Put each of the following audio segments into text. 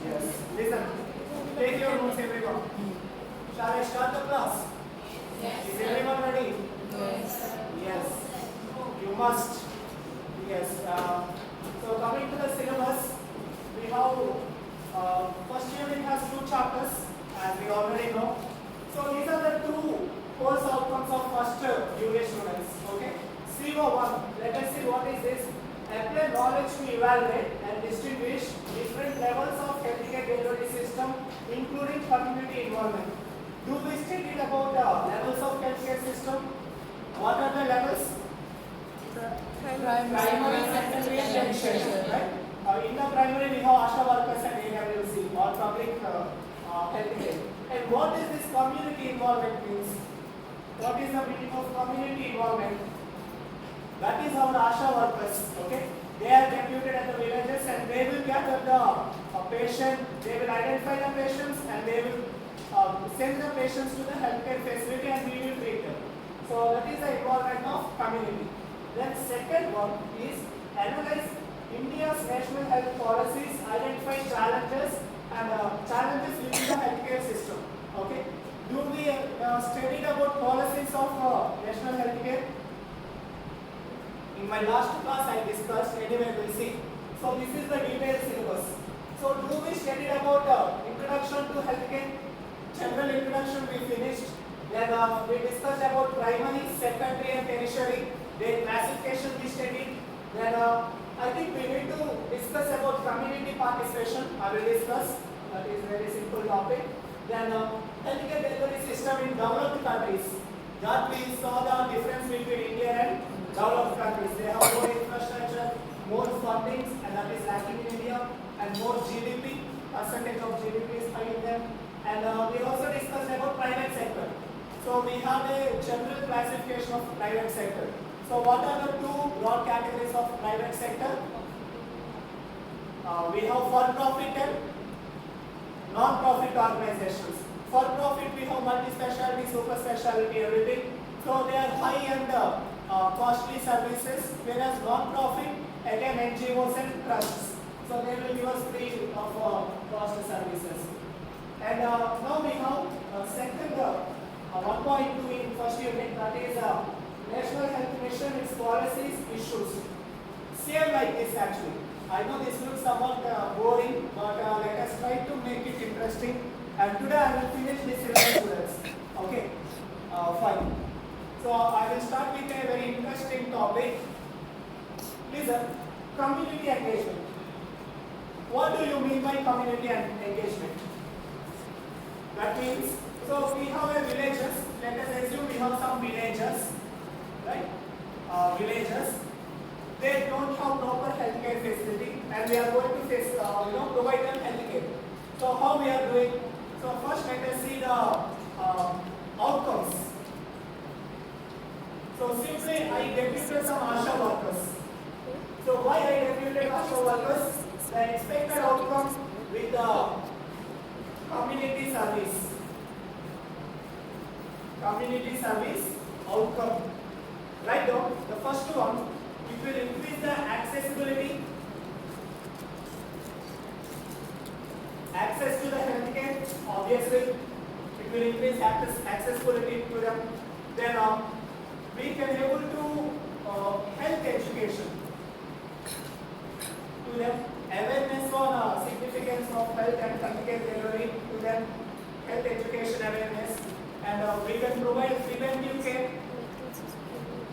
Yes. Listen. Take your notes, everyone. Shall I start the class? Yes. Is everyone ready? Yes. Yes. You must. Yes. So coming to the syllabus, we have first unit has 2 chapters, as we already know. So these are the 2 course outcomes of first UA students. Okay. CO1. Let us see what is this. Apply knowledge to evaluate and distinguish different levels of healthcare delivery system, including community involvement. Do we study about levels of healthcare system? What are the levels? Primary, secondary, and tertiary. Right? In the primary, we have ASHA workers and AWC, or public healthcare. And what is this community involvement means? What is the meaning of community involvement? That is our ASHA workers. Okay, they are deputed at the villages and they will gather the patient. They will identify the patients and they will send the patients to the healthcare facility and we will treat them. So that is the involvement of community. Then second one is analyze India's national health policies, identify challenges and challenges within the healthcare system. Okay, do we study about policies of national healthcare? In my last class I discussed, anyway we'll see. So this is the detailed syllabus. So do we study about introduction to healthcare? General introduction we finished. Then we discussed about primary, secondary and tertiary. Then classification we studied. Then I think we need to discuss about community participation. I will discuss. That is a very simple topic. Then healthcare delivery system in developed countries. That we saw the difference between India and developed countries. They have more infrastructure, more funding, and that is lacking in India, and more GDP, percentage of GDP is high in them. And we also discussed about private sector. So we have a general classification of private sector. So what are the 2 broad categories of private sector? We have for-profit and non-profit organizations. For profit we have multi-specialty, super specialty, everything. So they are high-end costly services, whereas non-profit again NGOs and trusts. So they will give us free of cost services. And now we have second 1.2 in first unit, that is National Health Mission, its policies, issues. Same like this actually. I know this looks somewhat boring, but let us try to make it interesting. And today I will finish this syllabus, students. Okay, fine. So I will start with a very interesting topic. Listen, community engagement. What do you mean by community engagement? That means, so we have a villages. Let us assume we have some villages, right? Villages. They don't have proper healthcare facility, and we are going to provide them healthcare. So how we are doing? So first let us see the outcomes. So simply I deputed some ASHA workers. So why I deputed ASHA workers? The expected outcome with the community service. Community service outcome. Write down the first one. It will increase the accessibility. Access to the healthcare, obviously, it will increase accessibility to them. Then we can able to health education to them, awareness on significance of health and healthcare delivery to them, health education awareness, and we can provide preventive care.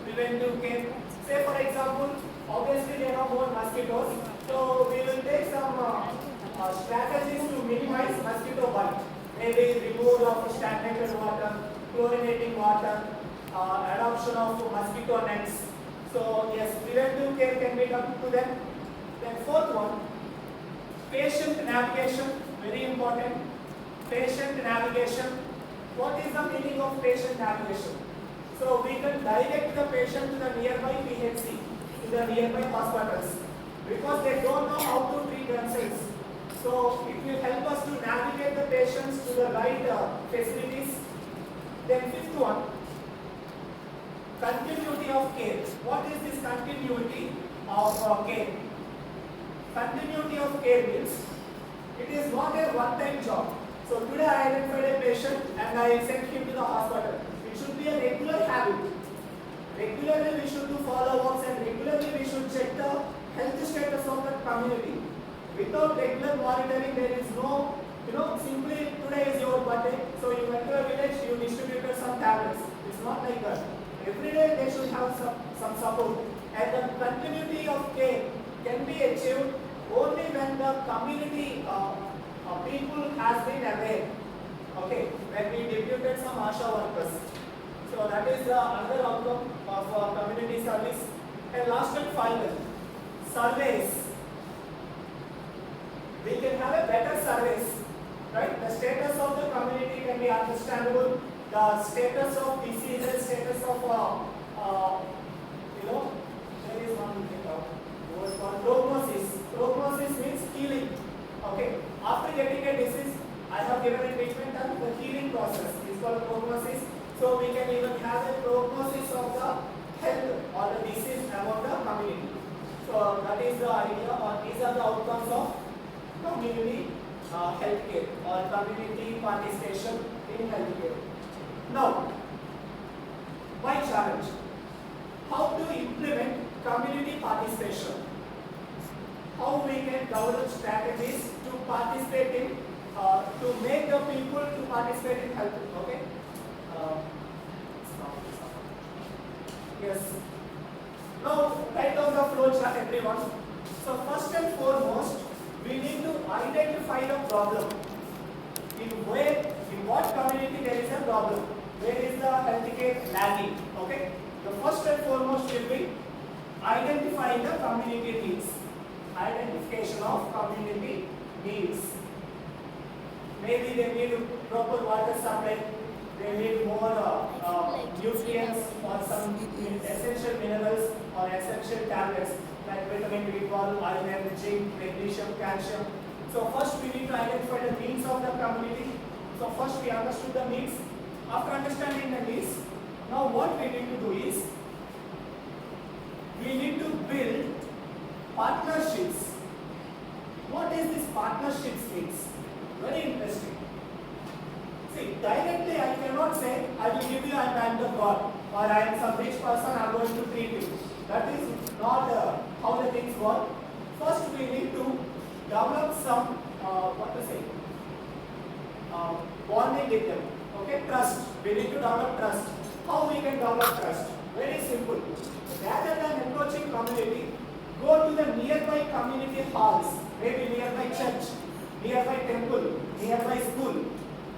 Preventive care. Say for example, obviously there are more mosquitoes, so we will take some strategies to minimize mosquito bite. Maybe removal of stagnated water, chlorinating water, adoption of mosquito nets. So yes, preventive care can be done to them. Then fourth one, patient navigation, very important. Patient navigation. What is the meaning of patient navigation? So we can direct the patient to the nearby PHC, to the nearby hospitals, because they don't know how to treat themselves. So it will help us to navigate the patients to the right facilities. Then fifth one, continuity of care. What is this continuity of care? Continuity of care means It is not a one-time job. So today I identified a patient and I sent him to the hospital. It should be a regular habit. Regularly we should do follow-ups and regularly we should check the health status of the community. Without regular monitoring, there is no, simply today is your birthday, so you went to a village, you distributed some tablets. It's not like that. Every day they should have some support. And the continuity of care can be achieved only when the community people has been aware. Okay, when we deputed some ASHA workers. So that is another outcome of community service. And last and final, surveys. We can have a better surveys, right? The status of the community can be understandable. The status of diseases, status of there is one word called prognosis. Prognosis means healing. Okay. After getting a disease, I have given a treatment and the healing process is called prognosis. So we can even have a prognosis of the health or the disease about the community. So that is the idea, or these are the outcomes of community healthcare or community participation in healthcare. Now, my challenge: how to implement community participation? How we can develop strategies to participate in, to make the people to participate in health. Okay. Yes. Now, write down the flow chart, everyone. So first and foremost, we need to identify the problem. In what community there is a problem? Where is the healthcare lagging? Okay. The first and foremost will be identifying the community needs. Identification of community needs. Maybe they need proper water supply. They need more nutrients or some essential minerals or essential tablets like vitamin B12, iron, zinc, magnesium, calcium. So first we need to identify the needs of the community. So first we understood the needs. After understanding the needs, now what we need to do is we need to build partnerships. What is this partnerships means? Very interesting. See, directly I cannot say I will give you and I am the God, or I am some rich person, I am going to treat you. That is not how the things work. First we need to develop some, bonding with them. Okay, trust. We need to develop trust. How we can develop trust? Very simple. Rather than approaching community, go to the nearby community halls, maybe nearby church, nearby temple, nearby school.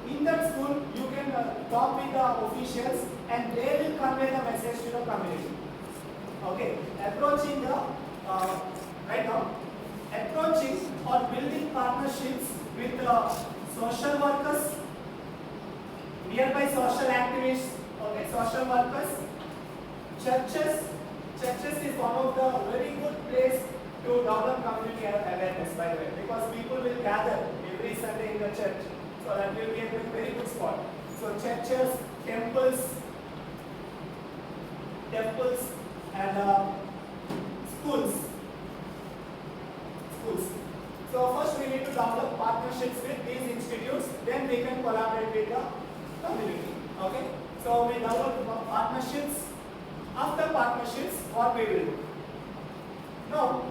In that school, you can talk with the officials and they will convey the message to the community. Okay, approaching the, approaching or building partnerships with social workers, nearby social activists, okay, social workers, churches. Churches is one of the very good place to develop community awareness, by the way, because people will gather every Sunday in the church. So that will be a very good spot. So churches, temples, and schools. So first we need to develop partnerships with these institutes. Then we can collaborate with the community. Okay. So we develop partnerships. After partnerships, what we will do? Now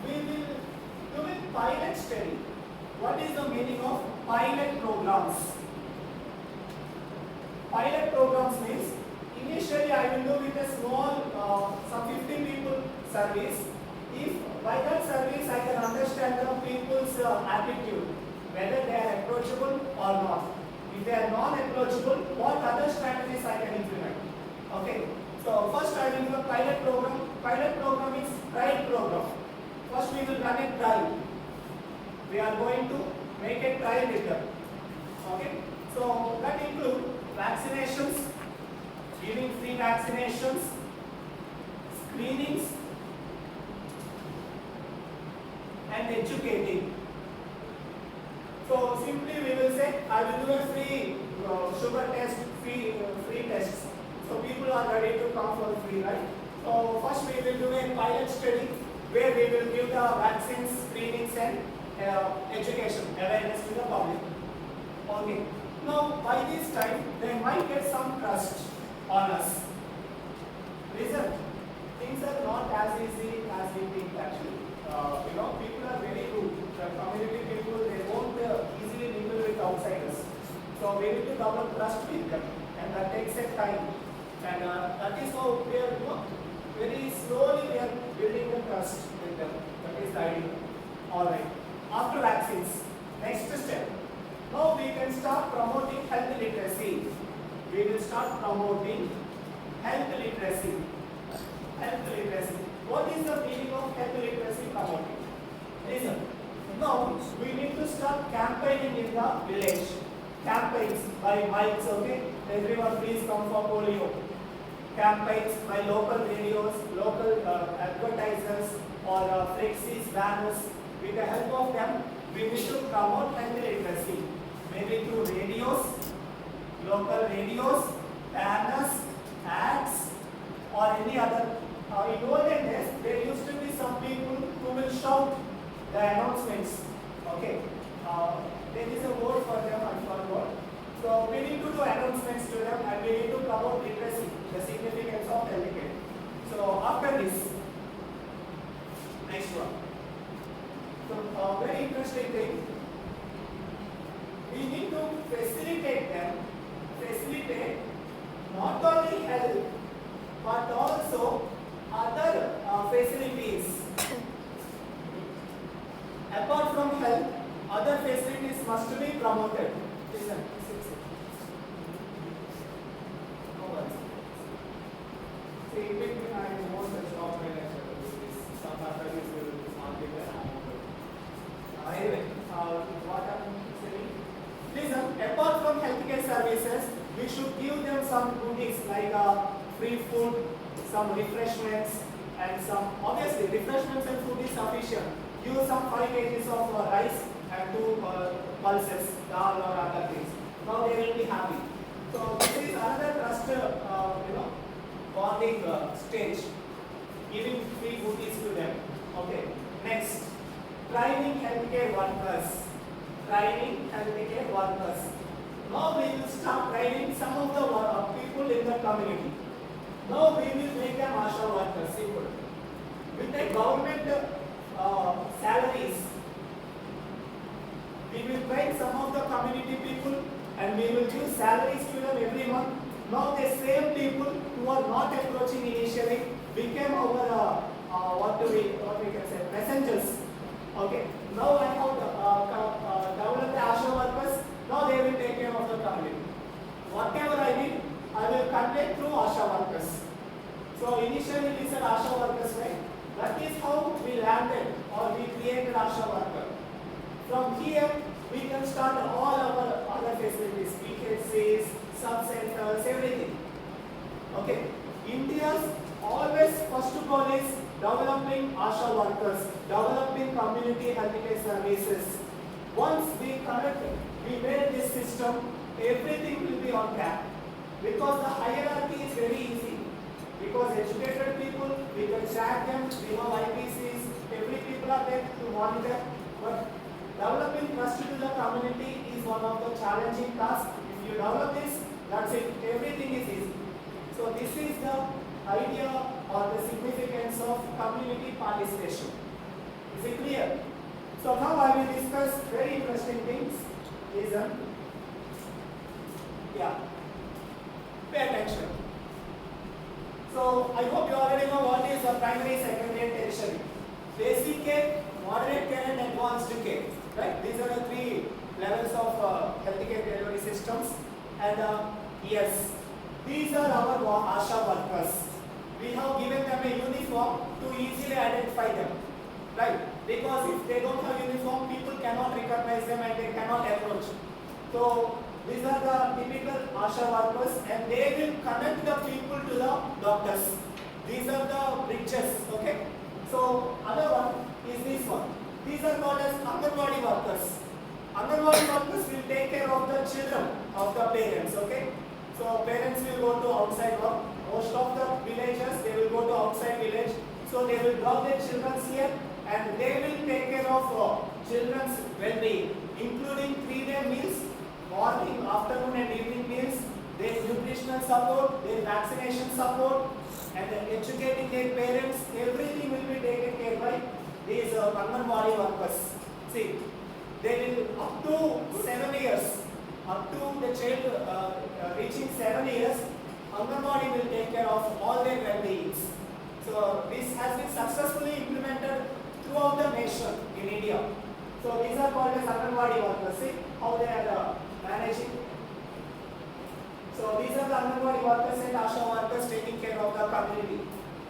we will do a pilot study. What is the meaning of pilot programs? Pilot programs means initially I will do with a small, some 50 people service. If by that service I can understand the people's attitude, whether they are approachable or not. If they are non-approachable, what other strategies I can implement? Okay. So first I will do a pilot program. Pilot program is trial program. First we will run a trial. We are going to make a trial with them. Okay. So that include vaccinations, giving free vaccinations, screenings, and educating. So simply we will say, I will do a free sugar test, free tests. So people are ready to come for free, right? So first we will do a pilot study where we will give the vaccines, screenings and education, awareness to the public. Okay. Now, by this time, they might get some trust on us. Reason, things are not as easy as we think actually. People are very good. The community people, they won't easily mingle with outsiders. So we need to develop trust with them, and that takes a time. And that is how we are, very slowly we are building the trust with them. That is the idea. All right. After vaccines, next step. Now we can start promoting health literacy. We will start promoting health literacy. Health literacy. What is the meaning of health literacy promoting? Listen. Now we need to start campaigning in the village. Campaigns by mics, okay? Everyone please come for polio. Campaigns by local radios, local advertisers or flexies, banners. With the help of them, we need to promote health literacy. Maybe through radios, local radios, banners, ads, or any other. In olden days, there used to be some people who will shout the announcements. Okay. There is a word for them, I forgot. So we need to do announcements to them and we need to promote literacy, the significance of healthcare. So after this, next one. So very interesting thing. We need to facilitate them, facilitate not only health but also other facilities. Apart from health, other facilities must be promoted. Listen. No worries. See, in between I won't stop my lecture. Some faculties will not be there. Anyway, what I'm saying. Listen, apart from healthcare services, we should give them some goodies like free food, some refreshments, and some, obviously, refreshments and food is sufficient. Give some 5 kgs of rice and 2 pulses, dal or other things. Now they will be happy. So this is another trust, bonding stage, giving free goodies to them. Okay. Next, training healthcare workers. Training healthcare workers. Now we will start training some of the people in the community. Now we will make them ASHA workers. Simple. With the government salaries, we will train some of the community people and we will give salaries to them every month. Now the same people who are not approaching initially became our what we can say, messengers. Okay. Now I have developed the ASHA workers. Now they will take care of the community. Whatever I need, I will conduct through ASHA workers. So initially we said ASHA workers, right? That is how we landed or we created ASHA worker. From here, we can start all our other facilities, PHCs, sub-centers, everything. Okay. India's always first goal is developing ASHA workers, developing community healthcare services. Once we connect, we made this system, everything will be on track. Because the hierarchy is very easy. Because educated people, we can track them, we have IPCs, every people are there to monitor. But developing trust to the community is one of the challenging tasks. If you develop this, that's it. Everything is easy. So this is the idea or the significance of community participation. Is it clear? So now I will discuss very interesting things. Listen. Yeah. Pay attention. So I hope you already know what is a primary, secondary, and tertiary. Basic care, moderate care, and advanced care. Right? These are the 3 levels of healthcare delivery systems. And yes, these are our ASHA workers. We have given them a uniform to easily identify them. Right? Because if they don't have uniform, people cannot recognize them and they cannot approach. So these are the typical ASHA workers and they will connect the people to the doctors. These are the bridges. Okay? So other one is this one. These are called as Anganwadi workers. Anganwadi workers will take care of the children of the parents. Okay? So parents will go to outside work. Most of the villages, they will go to outside village. So they will drop their children here and they will take care of children's well-being, including 3-day meals, morning, afternoon and evening meals, their nutritional support, their vaccination support, and educating their parents. Everything will be taken care by these Anganwadi workers. See, they will up to 7 years, up to the child reaching 7 years, Anganwadi will take care of all their well-beings. So this has been successfully implemented throughout the nation in India. So these are called as Anganwadi workers. See how they are managing. So these are the Anganwadi workers and Asha workers taking care of the community.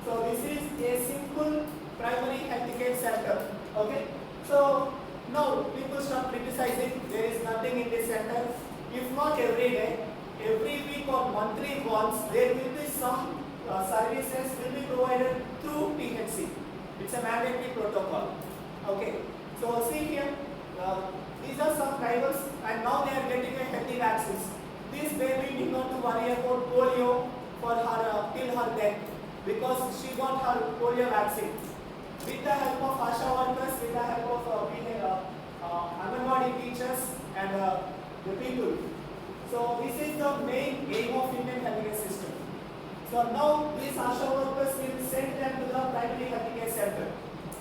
So this is a simple primary health care center. Okay. So now people start criticizing. There is nothing in this center. If not every day, every week or monthly once, there will be some services will be provided through PHC. It's a mandatory protocol. Okay. So see here, these are some tribals, and now they are getting a healthy vaccines. This baby need not to worry about polio for her till her death, because she got her polio vaccine. With the help of Asha workers, with the help of Anganwadi teachers and the people. So this is the main aim of Indian healthcare system. So now these Asha workers will send them to the primary healthcare center.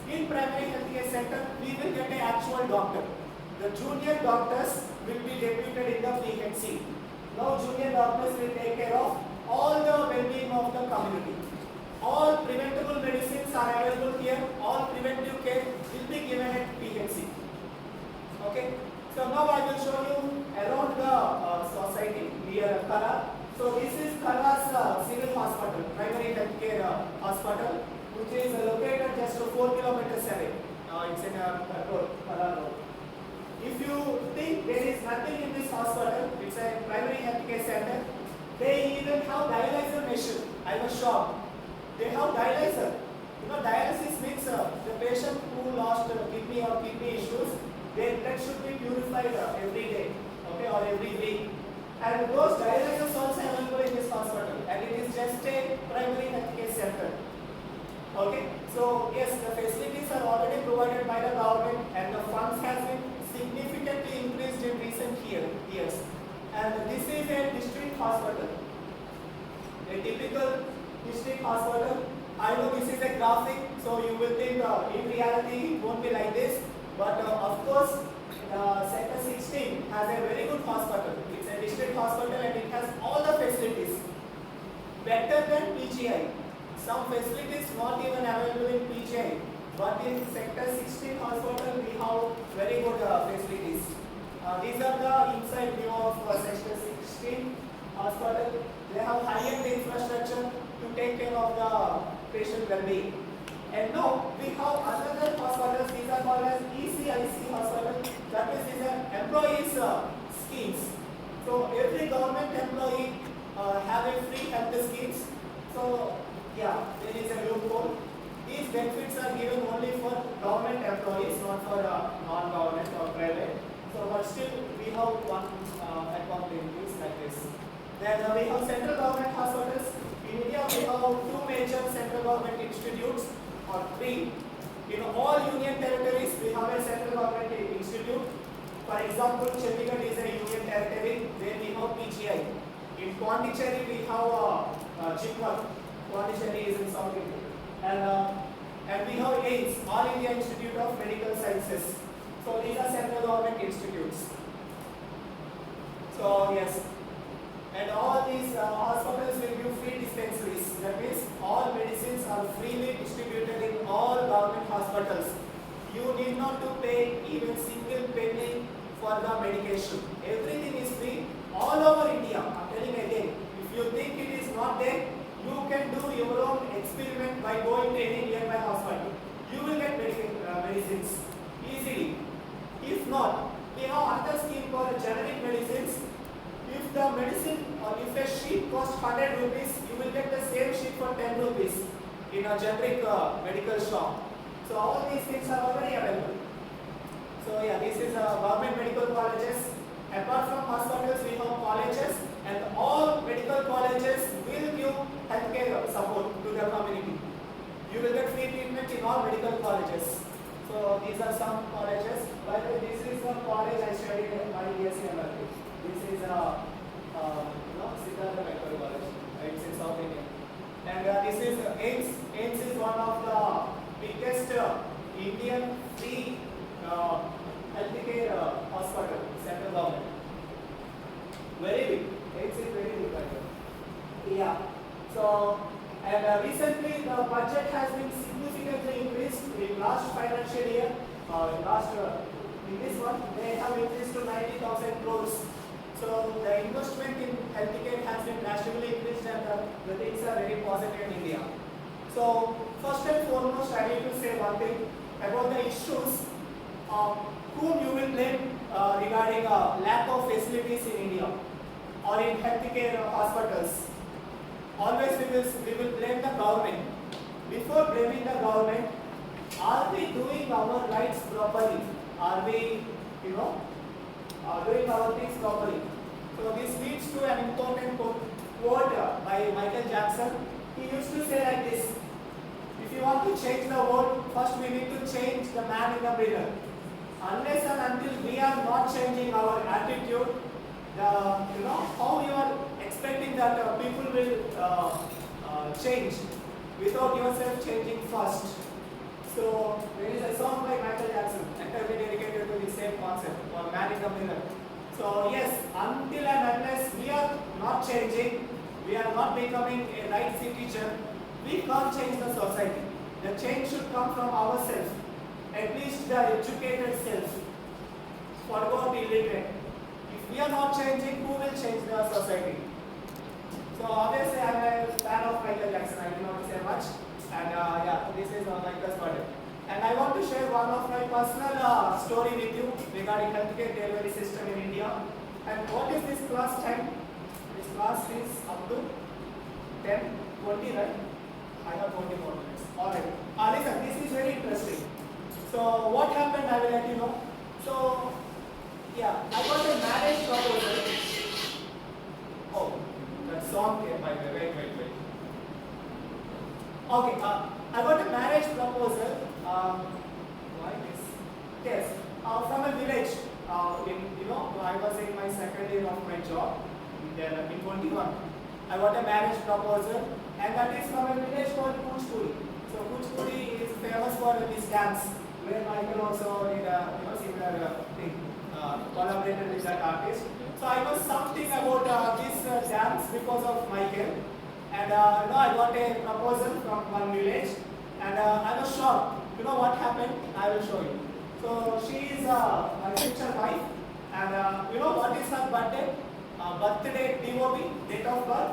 In primary healthcare center, we will get an actual doctor. The junior doctors will be deputed in the PHC. Now junior doctors will take care of all the well-being of the community. All preventable medicines are available here. All preventive care will be given at PHC. Okay. So now I will show you around the society near Kara. So this is Kara's civil hospital, primary healthcare hospital, which is located just 4 kilometers away. It's in a road, Kara road. If you think there is nothing in this hospital, it's a primary healthcare center. They even have dialyzer machine. I was shocked. They have dialyzer. You know, dialysis means the patient who lost kidney or kidney issues, their blood should be purified every day, okay, or every week. And those dialyzers also available in this hospital, and it is just a primary healthcare center. Okay, so yes, the facilities are already provided by the government, and the funds has been significantly increased in recent years. And this is a district hospital, a typical district hospital. I know this is a graphic, so you will think in reality it won't be like this. But of course, Sector 16 has a very good hospital. It's a district hospital and it has all the facilities. Better than PGI. Some facilities not even available in PGI. But in Sector 16 hospital, we have very good facilities. These are the inside view of Sector 16 hospital. They have high-end infrastructure to take care of the patient well-being. And now we have another hospitals. These are called as ECIC hospital. That is, these are employees schemes. So every government employee have a free health schemes. So yeah, there is a loophole. These benefits are given only for government employees, not for non-government or private. So but still we have one account in this like this. Then we have central government hospitals. In India we have 2 major central government institutes, or 3. In all union territories we have a central government institute. For example, Chandigarh is a union territory where we have PGI. In Pondicherry we have Chikmagalur. Pondicherry is in South India. And we have AIMS, All India Institute of Medical Sciences. So these are central government institutes. So yes. And all these hospitals will give free dispensaries. That means all medicines are freely distributed in all government hospitals. You need not to pay even single penny for the medication. Everything is free all over India. I'm telling again, if you think it is not there, you can do your own experiment by going to any nearby hospital. You will get medicines easily. If not, we have another scheme called generic medicines. If the medicine or if a sheet costs 100 rupees, you will get the same sheet for 10 rupees in a generic medical shop. So all these things are already available. So yeah, this is government medical colleges. Apart from hospitals, we have colleges, and all medical colleges will give healthcare support to the community. You will get free treatment in all medical colleges. So So these are some colleges. By the way, this is the college I studied in my USMLE. This is Siddhartha Medical College. It's in South India. And this is AIMS. AIMS is one of the biggest Indian free healthcare hospital, central government. Very big. AIMS is very big, by the way. Yeah. So, and recently the budget has been significantly increased in last financial year. In this one, they have increased to 90,000 crores. So the investment in healthcare has been drastically increased, and the things are very positive in India. So first and foremost, I need to say one thing about the issues whom you will blame regarding lack of facilities in India or in healthcare hospitals. Always we will blame the government. Before blaming the government, are we doing our rights properly? Are we, doing our things properly? So this leads to an important quote by Michael Jackson. He used to say like this: if you want to change the world, first we need to change the man in the mirror. Unless and until we are not changing our attitude, how you are expecting that people will change without yourself changing first. So there is a song by Michael Jackson entirely dedicated to the same concept, or man in the mirror. So yes, until and unless we are not changing, we are not becoming a right citizen, we can't change the society. The change should come from ourselves, at least the educated self. Forgot the illiterate. If we are not changing, who will change the society? So obviously I am a fan of Michael Jackson, I do not say much. And yeah, this is Michael's birthday. And I want to share one of my personal story with you regarding healthcare delivery system in India. And what is this class time? This class is up to 10, 20, right? I have 20 more minutes. Alright. Listen, this is very interesting. So what happened, I will let you know. So yeah, I got a marriage proposal. Oh, that song came by the way. Wait. Okay, I got a marriage proposal. Why this? Yes, from a village. I was in my second year of my job in 21. I got a marriage proposal, and that is from a village called Kuchpuri. So Kuchpuri is famous for this dance, where Michael also did a similar thing, collaborated with that artist. So I know something about this dance because of Michael. And I got a proposal from one village, and I was shocked. You know what happened? I will show you. So she is my future wife, and what is her birthday? Birthday DOB, date of birth.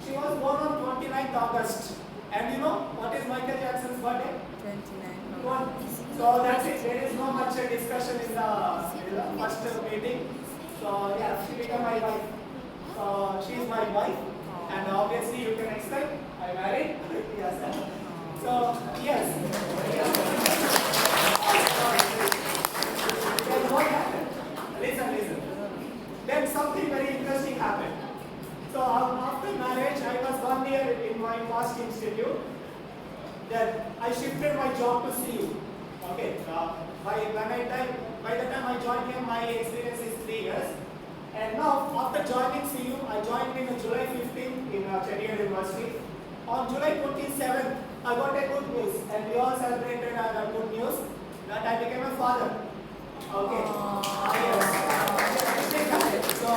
She was born on 29th August. And you know what is Michael Jackson's birthday? 29. So that's it. There is no much discussion in the first meeting. So yeah, she became my wife. So she is my wife. And obviously you can expect I married. Yes. So yes. Then what happened? Listen. Then something very interesting happened. So after marriage, I was 1 year in my past institute. Then I shifted my job to CU. Okay. By the time I joined here, my experience is 3 years. And now, after joining CU, I joined in July 15 in Chandigarh University. On July 27, I got a good news, and we all celebrated the good news that I became a father. Okay. Yes. So,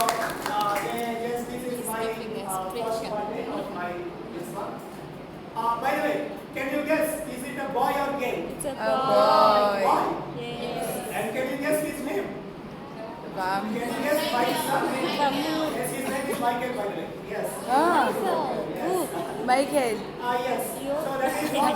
yes, this is my first birthday of my this one. By the way, can you guess, is it a boy or girl? It's a boy. Yes. And can you guess his name? Can you guess my son's name? Yes, his name is Michael, by the way. Yes. Yes. Michael. Yes. So that is what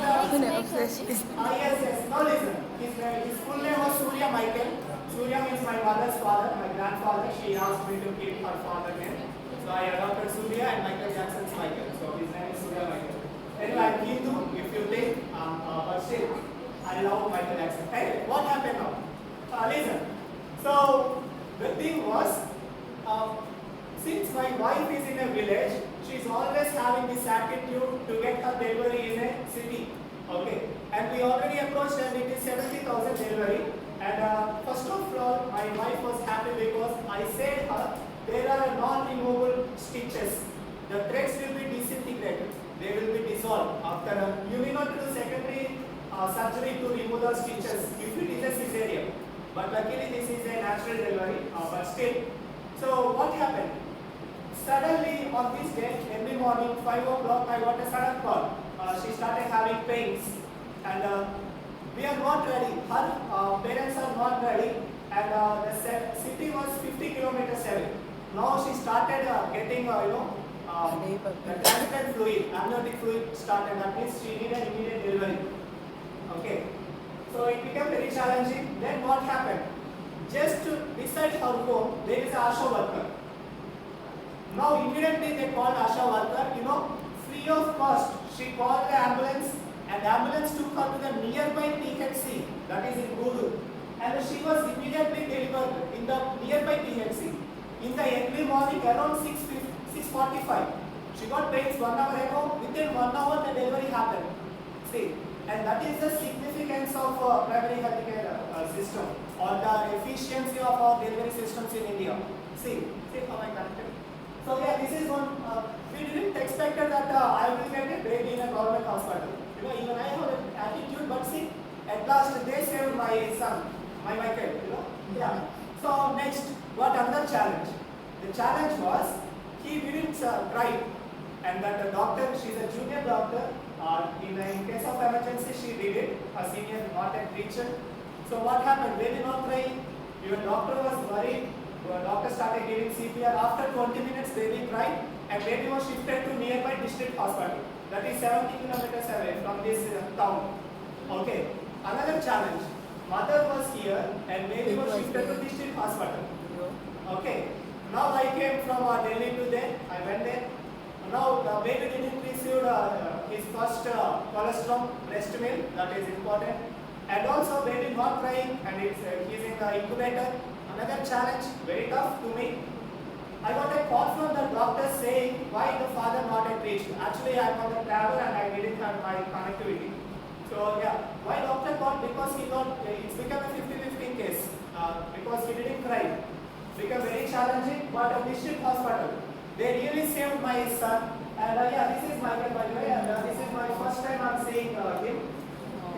yes. Now listen. His full name was Surya Michael. Surya means my mother's father, my grandfather. She asked me to keep her father name. So I adopted Surya, and Michael Jackson's Michael. So his name is Surya Michael. Anyway, I'm Hindu, if you think, but still, I love Michael Jackson. Anyway, what happened now? Listen. So the thing was, since my wife is in a village, she's always having this attitude to get her delivery in a city. Okay. and we already approached and it is 70,000 delivery. And first of all, my wife was happy because I said her there are non-removable stitches. The threads will be disintegrated. They will be dissolved after. You need not do secondary surgery to remove the stitches if it is a cesarean. But luckily this is a natural delivery. But still, so what happened? Suddenly on this day, every morning 5 o'clock, I got a sudden call. She started having pains, and we are not ready. Her parents are not ready, and the city was 50 kilometers away. Now she started getting, the transplant fluid, amniotic fluid started. That means she needed immediate delivery. Okay. So it became very challenging. Then what happened? Just beside her home, there is a ASHA worker. Now immediately they called ASHA worker, free of cost. She called the ambulance, and the ambulance took her to the nearby PHC, that is in Guru. And she was immediately delivered in the nearby PHC. In the early morning around 6:45. She got pains 1 hour ago. Within 1 hour the delivery happened. See, and that is the significance of primary healthcare system or the efficiency of our delivery systems in India. See how I connected. So yeah, this is one. We didn't expect that I will get a baby in a government hospital. Even I have an attitude, but see, at last they saved my son, my Michael. Yeah. So next, what another challenge? The challenge was he didn't cry, and that the doctor, she's a junior doctor. In case of emergency, she did it. A senior, not a teacher. So what happened? Baby not crying. Even doctor was worried. The doctor started giving CPR. After 20 minutes, baby cried, and baby was shifted to nearby district hospital. That is 70 kilometers away from this town. Okay. Another challenge. Mother was here, and baby was shifted to district hospital. Okay. Now I came from Delhi to there. I went there. Now the baby didn't receive his first colostrum, breast milk. That is important. And also baby not crying, and he's in the incubator. Another challenge, very tough to me. I got a call from the doctor saying why the father not at reached. Actually, I'm on the travel and I didn't have my connectivity. So yeah, why doctor called? Because he thought it's become a 50-50 case. Because he didn't cry. Become very challenging. But at district hospital, they really saved my son. And yeah, this is Michael by the way, and this is my first time I'm seeing him.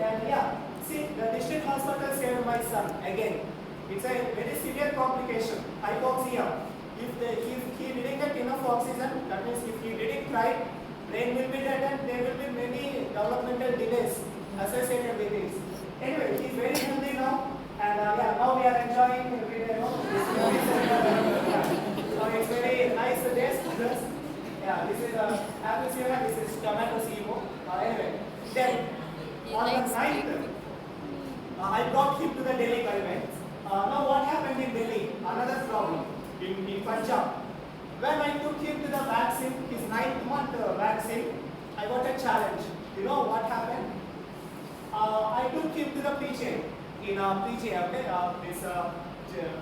And yeah, see, the district hospital saved my son again. It's a very severe complication, hypoxia. If he didn't get enough oxygen, that means if he didn't cry, brain will be dead and there will be many developmental delays associated with this. Anyway, he's very healthy now, and yeah, now we are enjoying every day. So it's very nice days. Yeah, this is apple syrup, this is tomato simo. Anyway, then on the 9th, I brought him to the Delhi government. Now what happened in Delhi? Another problem in Punjab. When I took him to the vaccine, his 9th month vaccine, I got a challenge. You know what happened? I took him to the PJ in PJ, okay? This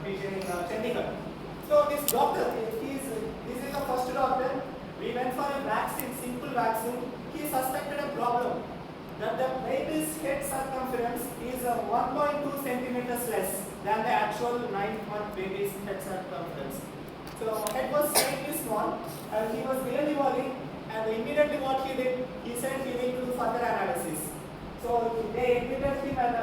PJ in Chandigarh. So this doctor, this is the first doctor. We went for a vaccine, simple vaccine. He suspected a problem that the baby's head circumference is 1.2 centimeters less than the actual 9th-month baby's head circumference. So head was slightly small, and he was really worried. And immediately what he did, he said he need to do further analysis. So they admitted him, and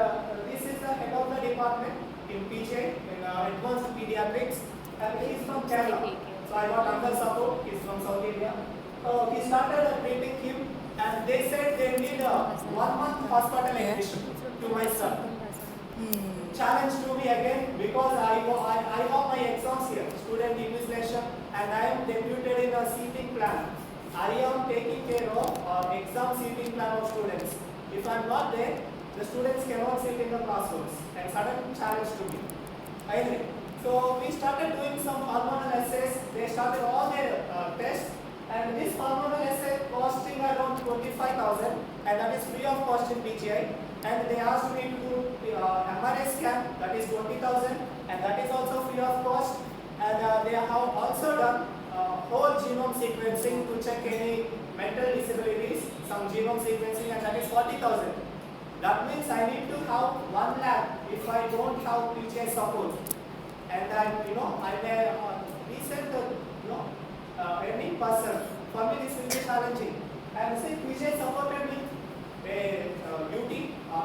this is the head of the department in PJ, in Advanced Pediatrics, and he is from Kerala. So I got under support. He's from South India. So he started treating him, and they said they need a 1-month hospital admission to my son. Challenge to me again, because I have my exams here, student invigilation, and I am deputed in a seating plan. I am taking care of exam seating plan of students. If I am not there, the students cannot sit in the classrooms, and sudden challenge to me. Anyway, so we started doing some hormonal assays. They started all their tests, and this hormonal assay costing around 25,000, and that is free of cost in PGI. And they asked me to do MRI scan, that is 20,000, and that is also free of cost. And they have also done whole genome sequencing to check any mental disabilities, some genome sequencing, and that is 40,000. That means I need to have one lab if I don't have PGI support. And then, I may recent, any person. For me, this will be challenging. And say PGI supported with UT,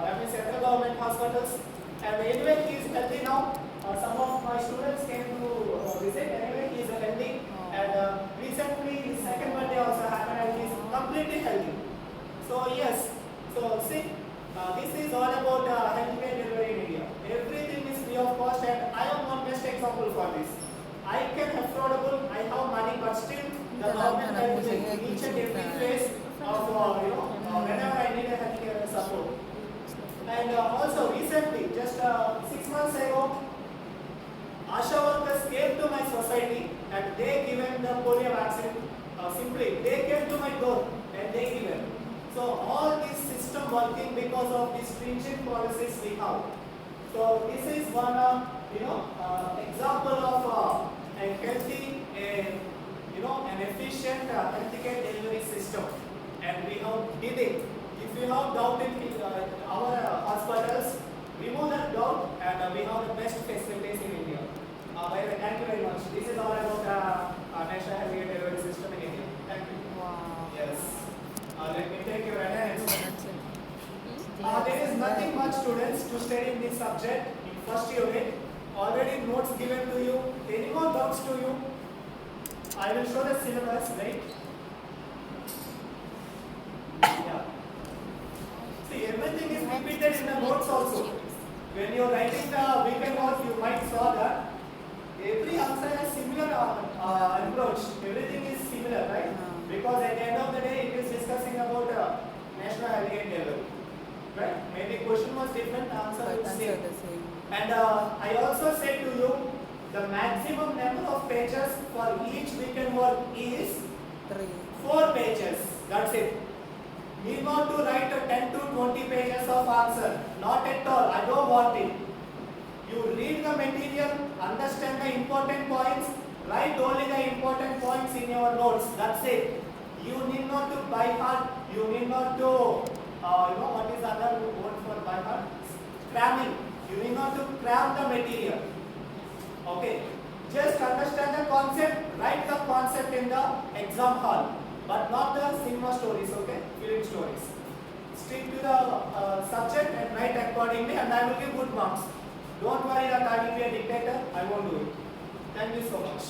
that means central government hospitals. And anyway, he is healthy now. Some of my students came to visit. Anyway, he is healthy. And recently, his second birthday also happened, and he is completely healthy. So yes, so see, this is all about healthcare delivery in India. Everything is free of cost, and I am one best example for this. I can affordable, I have money, but still the government helps me in each and every phase of whenever I need a healthcare support. And also recently, just 6 months ago, Asha workers came to my society and they given the polio vaccine. Simply, they came to my door and they given. So all this system working because of these stringent policies we have. So this is one example of a healthy, an efficient healthcare delivery system, and we have did it. If you have doubt in our hospitals, remove that doubt, and we have the best facilities in India. Thank you very much. This is all about national healthcare delivery system in India. Thank you. Wow. Yes. Let me take your attendance. There is nothing much, students, to study in this subject in first unit. Already notes given to you. Any more doubts to you? I will show the syllabus, right? Yeah. See, everything is repeated in the notes also. When you are writing the weekend notes, you might saw that every answer has similar approach. Everything is similar, right? Because at the end of the day, it is discussing about national healthcare level. Right? Maybe question was different, answer would same. And I also said to you, the maximum number of pages for each weekend work is 4 pages. That's it. Need not to write 10 to 20 pages of answer. Not at all. I don't want it. You read the material, understand the important points, write only the important points in your notes. That's it. You need not to by heart. You need not to, what is the other word for by heart? Cramming. You need not to cram the material. Okay. Just understand the concept, write the concept in the exam hall, but not the cinema stories, okay? Film stories. Stick to the subject and write accordingly, and I will give good marks. Don't worry that I will be a dictator, I won't do it. Thank you so much.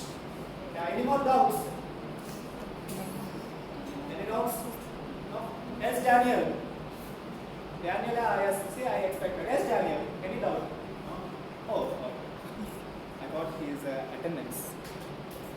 Yeah, any more doubts? Any doubts? No? Yes, Daniel. Daniel, yes, see, I expected. Yes, Daniel, any doubt? No? Oh, okay. I thought he is attendance.